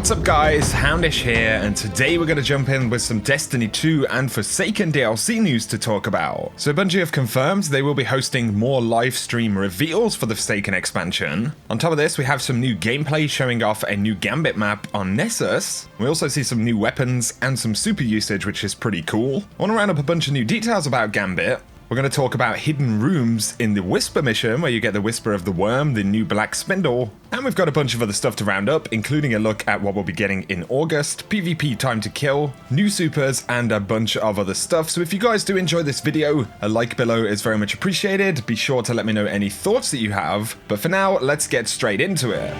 What's up guys, Houndish here, and today we're going to jump in with some Destiny 2 and Forsaken DLC news to talk about. So Bungie have confirmed they will be hosting more live stream reveals for the Forsaken expansion. On top of this, we have some new gameplay showing off a new Gambit map on Nessus. We also see some new weapons and some super usage, which is pretty cool. I want to round up a bunch of new details about Gambit. We're going to talk about hidden rooms in the Whisper mission, where you get the Whisper of the Worm, the new Black Spindle, and we've got a bunch of other stuff to round up, including a look at what we'll be getting in August, PvP time to kill, new supers, and a bunch of other stuff. So if you guys do enjoy this video, a like below is very much appreciated. Be sure to let me know any thoughts that you have, but for now, let's get straight into it.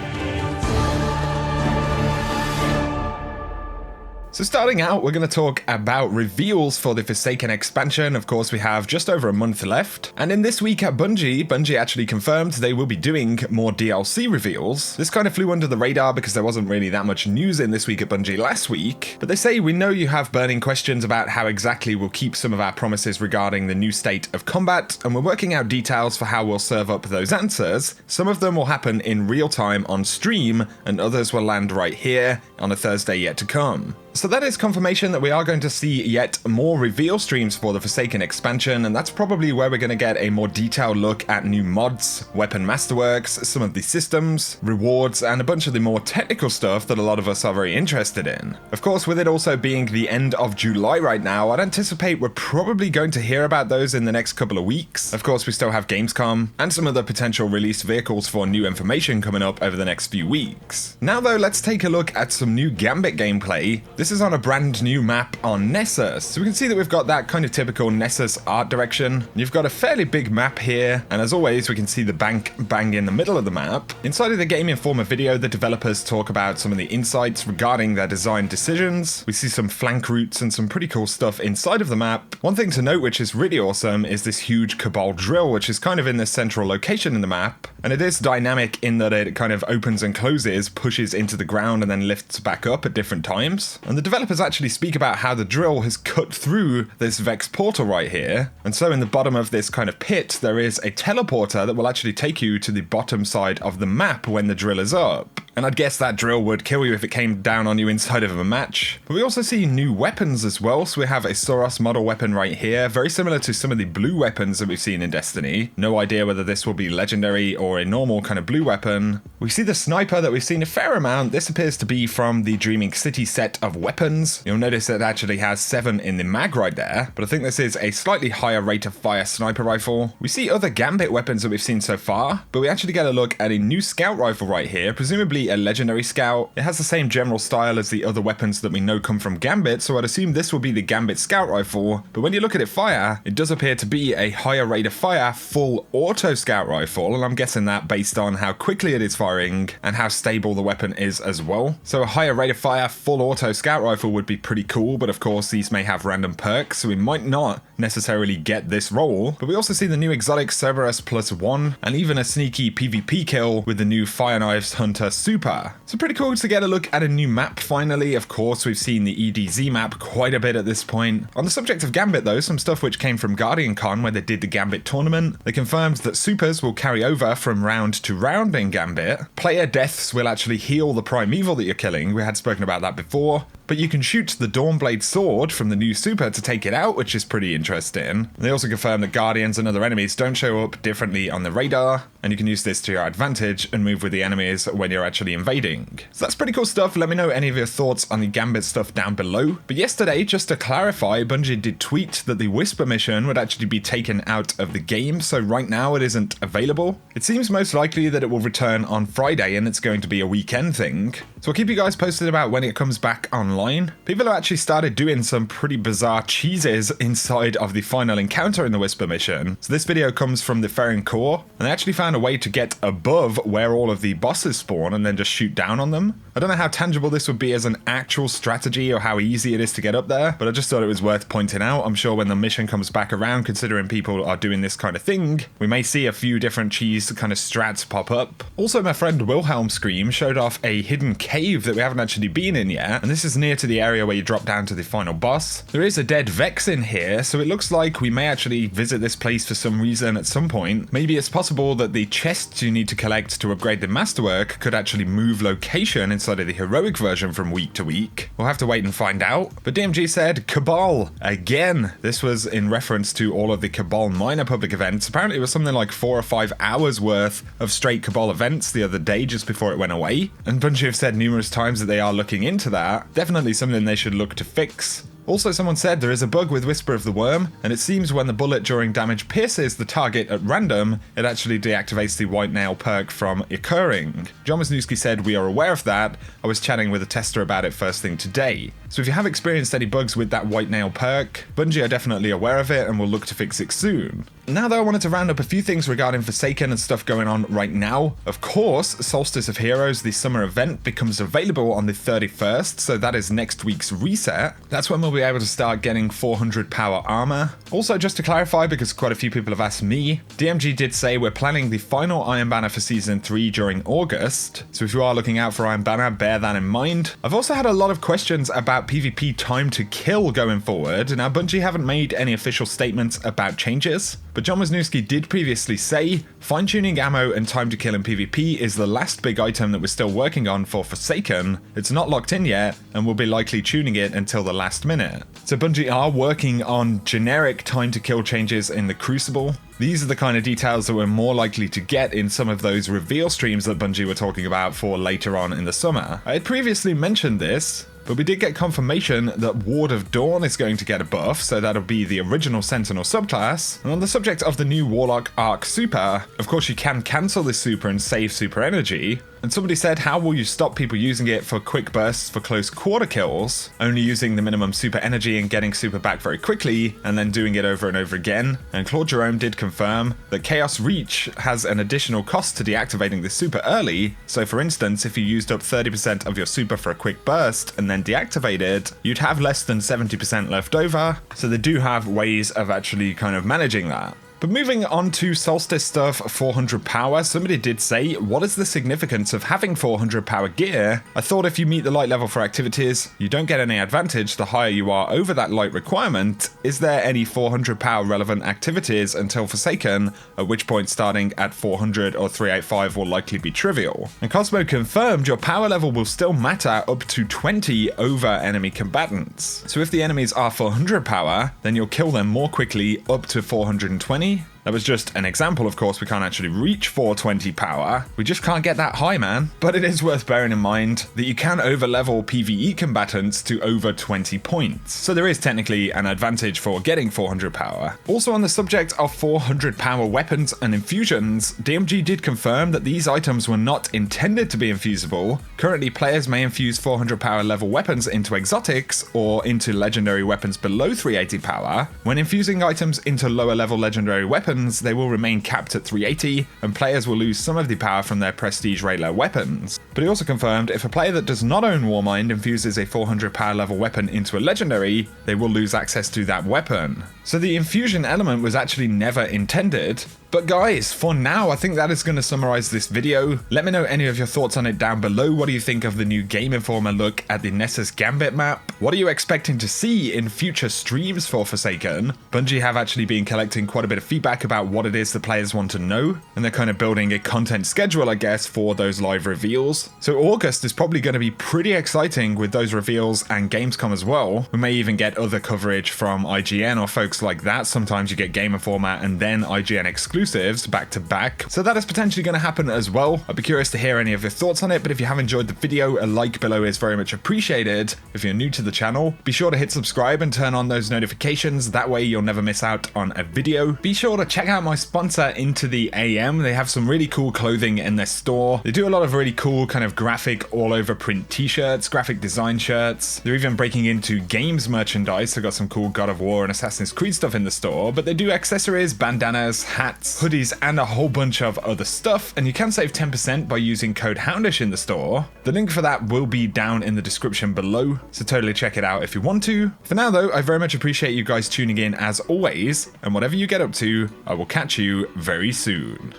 So starting out, we're going to talk about reveals for the Forsaken expansion. Of course, we have just over a month left. And in this week at Bungie actually confirmed they will be doing more DLC reveals. This kind of flew under the radar because there wasn't really that much news in this week at Bungie last week. But they say, we know you have burning questions about how exactly we'll keep some of our promises regarding the new state of combat, and we're working out details for how we'll serve up those answers. Some of them will happen in real time on stream, and others will land right here on a Thursday yet to come. So that is confirmation that we are going to see yet more reveal streams for the Forsaken expansion, and that's probably where we're going to get a more detailed look at new mods, weapon masterworks, some of the systems, rewards, and a bunch of the more technical stuff that a lot of us are very interested in. Of course, with it also being the end of July right now, I'd anticipate we're probably going to hear about those in the next couple of weeks. Of course, we still have Gamescom and some other potential release vehicles for new information coming up over the next few weeks. Now though, let's take a look at some new Gambit gameplay. This is on a brand new map on Nessus. So we can see that we've got that kind of typical Nessus art direction. You've got a fairly big map here, and as always, we can see the bank bang in the middle of the map. Inside of the Game Informer video, the developers talk about some of the insights regarding their design decisions. We see some flank routes and some pretty cool stuff inside of the map. One thing to note, which is really awesome, is this huge Cabal Drill, which is kind of in this central location in the map. And it is dynamic in that it kind of opens and closes, pushes into the ground, and then lifts back up at different times. And the developers actually speak about how the drill has cut through this Vex portal right here. And so in the bottom of this kind of pit, there is a teleporter that will actually take you to the bottom side of the map when the drill is up. And I'd guess that drill would kill you if it came down on you inside of a match. But we also see new weapons as well. So we have a Soros model weapon right here, very similar to some of the blue weapons that we've seen in Destiny. No idea whether this will be legendary or a normal kind of blue weapon. We see the sniper that we've seen a fair amount. This appears to be from the Dreaming City set of weapons. You'll notice it actually has 7 in the mag right there, but I think this is a slightly higher rate of fire sniper rifle. We see other Gambit weapons that we've seen so far, but we actually get a look at a new scout rifle right here, presumably a legendary scout. It has the same general style as the other weapons that we know come from Gambit, so I'd assume this will be the Gambit scout rifle, but when you look at it fire, it does appear to be a higher rate of fire full auto scout rifle, and I'm guessing that based on how quickly it is firing and how stable the weapon is as well. So a higher rate of fire full auto scout rifle would be pretty cool, but of course these may have random perks, so we might not necessarily get this roll. But we also see the new exotic Cerberus +1, and even a sneaky PvP kill with the new Fire Knives Hunter Super. So pretty cool to get a look at a new map finally. Of course, we've seen the EDZ map quite a bit at this point. On the subject of Gambit though, some stuff which came from Guardian Con where they did the Gambit tournament. They confirmed that supers will carry over from round to round in Gambit. Player deaths will actually heal the primeval that you're killing. We had spoken about that before. But you can shoot the Dawnblade sword from the new super to take it out, which is pretty interesting. They also confirm that Guardians and other enemies don't show up differently on the radar, and you can use this to your advantage and move with the enemies when you're actually invading. So that's pretty cool stuff. Let me know any of your thoughts on the Gambit stuff down below. But yesterday, just to clarify, Bungie did tweet that the Whisper mission would actually be taken out of the game, so right now it isn't available. It seems most likely that it will return on Friday, and it's going to be a weekend thing. So I'll keep you guys posted about when it comes back online. People have actually started doing some pretty bizarre cheeses inside of the final encounter in the Whisper mission. So this video comes from the Ferrin Core, and they actually found a way to get above where all of the bosses spawn and then just shoot down on them. I don't know how tangible this would be as an actual strategy or how easy it is to get up there, but I just thought it was worth pointing out. I'm sure when the mission comes back around, considering people are doing this kind of thing, we may see a few different cheese kind of strats pop up. Also, my friend Wilhelm Scream showed off a hidden cave that we haven't actually been in yet, and this is near to the area where you drop down to the final boss. There is a dead Vex in here, so it looks like we may actually visit this place for some reason at some point. Maybe it's possible that the chests you need to collect to upgrade the masterwork could actually move location inside of the heroic version from week to week. We'll have to wait and find out. But DMG said, Cabal, again. This was in reference to all of the Cabal minor public events. Apparently it was something like 4 or 5 hours worth of straight Cabal events the other day just before it went away. And Bungie have said numerous times that they are looking into that. Definitely something they should look to fix. Also, someone said there is a bug with Whisper of the Worm, and it seems when the bullet during damage pierces the target at random, it actually deactivates the White Nail perk from occurring. John Wisniewski said, we are aware of that. I was chatting with a tester about it first thing today. So if you have experienced any bugs with that White Nail perk, Bungie are definitely aware of it and will look to fix it soon. Now though, I wanted to round up a few things regarding Forsaken and stuff going on right now. Of course, Solstice of Heroes, the summer event, becomes available on the 31st, so that is next week's reset. That's when we'll be able to start getting 400 power armor. Also, just to clarify, because quite a few people have asked me, DMG did say we're planning the final Iron Banner for Season 3 during August, so if you are looking out for Iron Banner, bear that in mind. I've also had a lot of questions about PvP time to kill going forward. Now, Bungie haven't made any official statements about changes, but John Wisniewski did previously say fine-tuning ammo and time to kill in PvP is the last big item that we're still working on for Forsaken. It's not locked in yet, and we'll be likely tuning it until the last minute. So Bungie are working on generic time to kill changes in the Crucible. These are the kind of details that we're more likely to get in some of those reveal streams that Bungie were talking about for later on in the summer. I had previously mentioned this, but we did get confirmation that Ward of Dawn is going to get a buff, so that'll be the original Sentinel subclass. And on the subject of the new Warlock Arc Super, of course you can cancel this super and save super energy. And somebody said, how will you stop people using it for quick bursts for close quarter kills, only using the minimum super energy and getting super back very quickly, and then doing it over and over again? And Claude Jerome did confirm that Chaos Reach has an additional cost to deactivating this super early. So for instance, if you used up 30% of your super for a quick burst and then deactivate it, you'd have less than 70% left over. So they do have ways of actually kind of managing that. But moving on to Solstice stuff, 400 power, somebody did say, what is the significance of having 400 power gear? I thought if you meet the light level for activities, you don't get any advantage the higher you are over that light requirement. Is there any 400 power relevant activities until Forsaken, at which point starting at 400 or 385 will likely be trivial? And Cosmo confirmed your power level will still matter up to 20 over enemy combatants. So if the enemies are 400 power, then you'll kill them more quickly up to 420. That was just an example, of course. We can't actually reach 420 power. We just can't get that high, man. But it is worth bearing in mind that you can overlevel PvE combatants to over 20 points. So there is technically an advantage for getting 400 power. Also on the subject of 400 power weapons and infusions, DMG did confirm that these items were not intended to be infusible. Currently, players may infuse 400 power level weapons into exotics or into legendary weapons below 380 power. When infusing items into lower level legendary weapons, they will remain capped at 380, and players will lose some of the power from their prestige rate-low weapons. But he also confirmed if a player that does not own Warmind infuses a 400 power level weapon into a legendary, they will lose access to that weapon. So the infusion element was actually never intended. But guys, for now, I think that is going to summarize this video. Let me know any of your thoughts on it down below. What do you think of the new Game Informer look at the NESSUS Gambit map? What are you expecting to see in future streams for Forsaken? Bungie have actually been collecting quite a bit of feedback about what it is the players want to know, and they're kind of building a content schedule, I guess, for those live reveals. So August is probably going to be pretty exciting with those reveals and Gamescom as well. We may even get other coverage from IGN or folks like that. Sometimes you get Game Informer and then IGN exclusives back to back. So that is potentially going to happen as well. I'd be curious to hear any of your thoughts on it, but if you have enjoyed the video, a like below is very much appreciated. If you're new to the channel, be sure to hit subscribe and turn on those notifications. That way you'll never miss out on a video. Be sure to check out my sponsor, Into the AM. They have some really cool clothing in their store. They do a lot of really cool kind of graphic all over print t-shirts, graphic design shirts. They're even breaking into games merchandise. They've got some cool God of War and Assassin's Creed stuff in the store, but they do accessories, bandanas, hats, hoodies, and a whole bunch of other stuff, and you can save 10% by using code Houndish in the store. The link for that will be down in the description below, so totally check it out if you want to. For now though, I very much appreciate you guys tuning in as always, and whatever you get up to, I will catch you very soon.